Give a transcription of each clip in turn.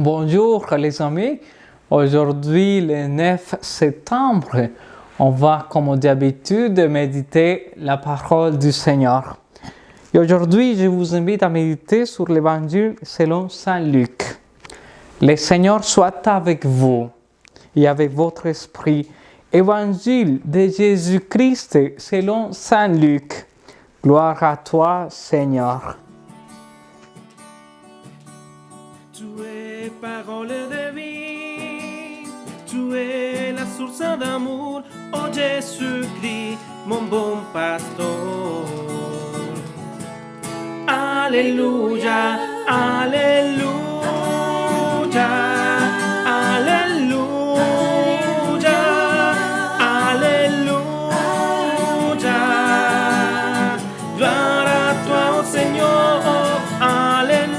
Bonjour les amis, aujourd'hui le 9 septembre, on va comme d'habitude méditer la parole du Seigneur. Et aujourd'hui je vous invite à méditer sur l'évangile selon Saint Luc. Le Seigneur soit avec vous et avec votre esprit. Évangile de Jésus-Christ selon Saint Luc. Gloire à toi Seigneur. Tu es parole de vie, tu es la source d'amour, oh Jésus-Christ, mon bon pasteur. Alléluia, Alléluia, Alléluia, Alléluia. Gloire à toi, oh Seigneur, Alléluia.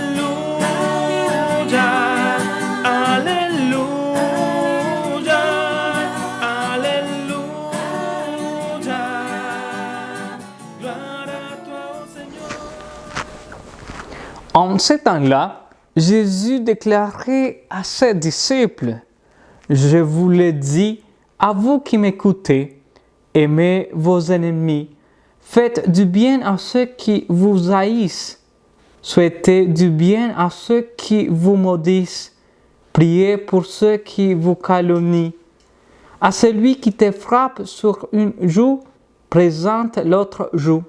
En ce temps-là, Jésus déclarait à ses disciples, « Je vous le dis, à vous qui m'écoutez, aimez vos ennemis, faites du bien à ceux qui vous haïssent, souhaitez du bien à ceux qui vous maudissent, priez pour ceux qui vous calomnient. À celui qui te frappe sur une joue, présente l'autre joue.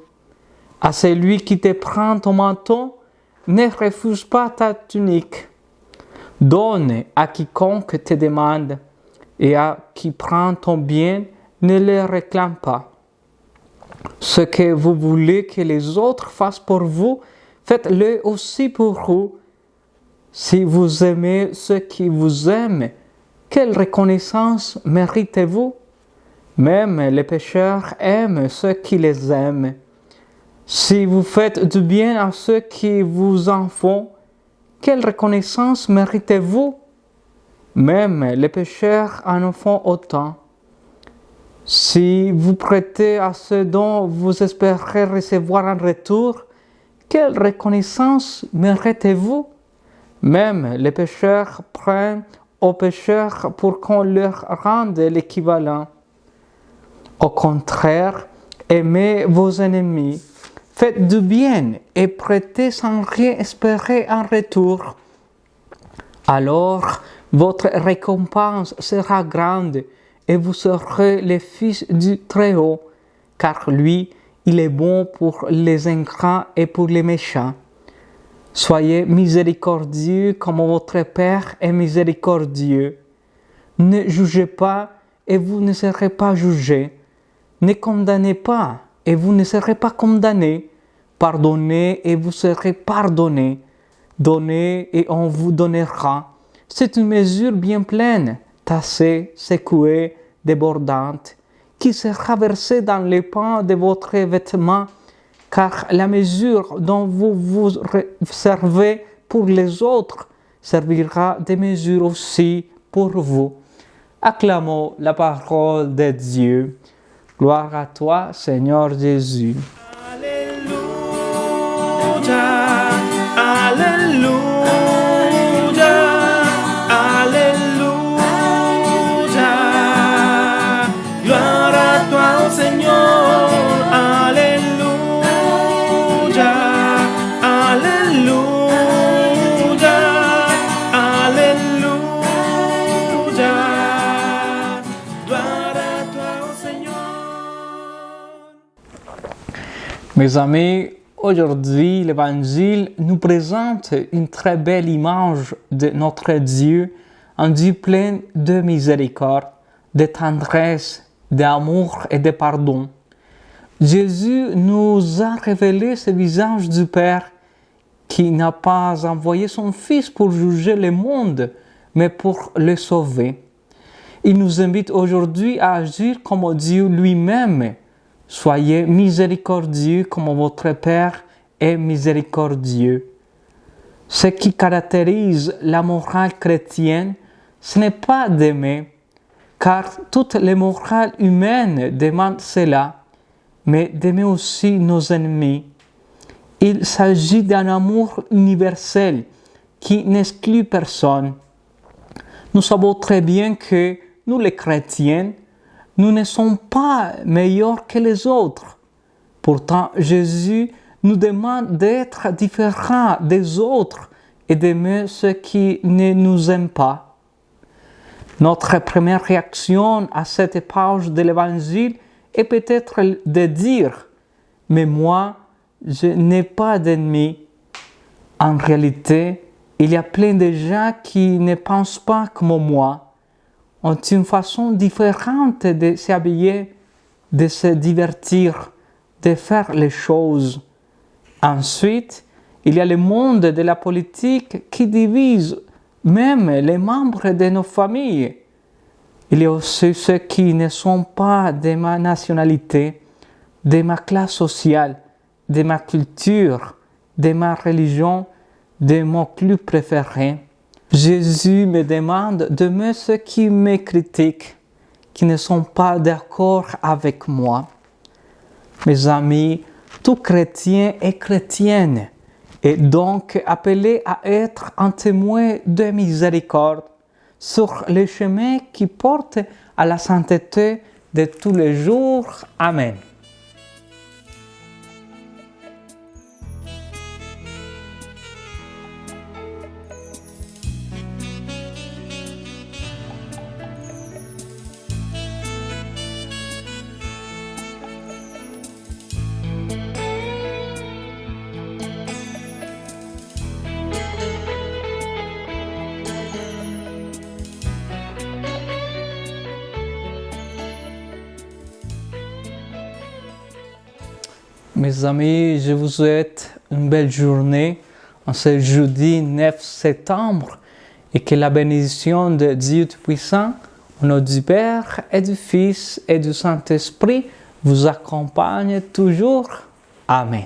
À celui qui te prend ton manteau, ne refuse pas ta tunique. Donne à quiconque te demande, et à qui prend ton bien, ne le réclame pas. Ce que vous voulez que les autres fassent pour vous, faites-le aussi pour vous. Si vous aimez ceux qui vous aiment, quelle reconnaissance méritez-vous? Même les pécheurs aiment ceux qui les aiment. Si vous faites du bien à ceux qui vous en font, quelle reconnaissance méritez-vous? Même les pécheurs en font autant. Si vous prêtez à ceux dont vous espérez recevoir en retour, quelle reconnaissance méritez-vous? Même les pécheurs prennent aux pécheurs pour qu'on leur rende l'équivalent. Au contraire, aimez vos ennemis. Faites du bien et prêtez sans rien espérer en retour. Alors, votre récompense sera grande et vous serez les fils du Très-Haut, car lui, il est bon pour les ingrats et pour les méchants. Soyez miséricordieux comme votre Père est miséricordieux. Ne jugez pas et vous ne serez pas jugés. Ne condamnez pas et vous ne serez pas condamnés. Pardonnez et vous serez pardonnés. Donnez et on vous donnera. C'est une mesure bien pleine, tassée, secouée, débordante, qui sera versée dans les pans de votre vêtement, car la mesure dont vous vous servez pour les autres servira de mesure aussi pour vous. Acclamons la parole de Dieu. Gloire à toi, Seigneur Jésus. Alléluia, Alléluia, gloire à toi, oh Seigneur, Alléluia, Alléluia, Alléluia, gloire à toi, oh Seigneur. Mes amis, aujourd'hui, l'Évangile nous présente une très belle image de notre Dieu, un Dieu plein de miséricorde, de tendresse, d'amour et de pardon. Jésus nous a révélé ce visage du Père qui n'a pas envoyé son Fils pour juger le monde, mais pour le sauver. Il nous invite aujourd'hui à agir comme Dieu lui-même. Soyez miséricordieux comme votre Père est miséricordieux. Ce qui caractérise la morale chrétienne, ce n'est pas d'aimer, car toutes les morales humaines demandent cela, mais d'aimer aussi nos ennemis. Il s'agit d'un amour universel qui n'exclut personne. Nous savons très bien que nous les chrétiens, nous ne sommes pas meilleurs que les autres. Pourtant, Jésus nous demande d'être différents des autres et d'aimer ceux qui ne nous aiment pas. Notre première réaction à cette page de l'Évangile est peut-être de dire « Mais moi, je n'ai pas d'ennemis ». En réalité, il y a plein de gens qui ne pensent pas comme moi, ont une façon différente de s'habiller, de se divertir, de faire les choses. Ensuite, il y a le monde de la politique qui divise même les membres de nos familles. Il y a aussi ceux qui ne sont pas de ma nationalité, de ma classe sociale, de ma culture, de ma religion, de mon club préféré. Jésus me demande d'aimer ceux qui me critiquent, qui ne sont pas d'accord avec moi. Mes amis, tout chrétien est chrétienne et donc appelé à être un témoin de miséricorde sur le chemin qui porte à la sainteté de tous les jours. Amen. Mes amis, je vous souhaite une belle journée en ce jeudi 9 septembre et que la bénédiction de Dieu Tout-Puissant, au nom du Père et du Fils et du Saint-Esprit, vous accompagne toujours. Amen.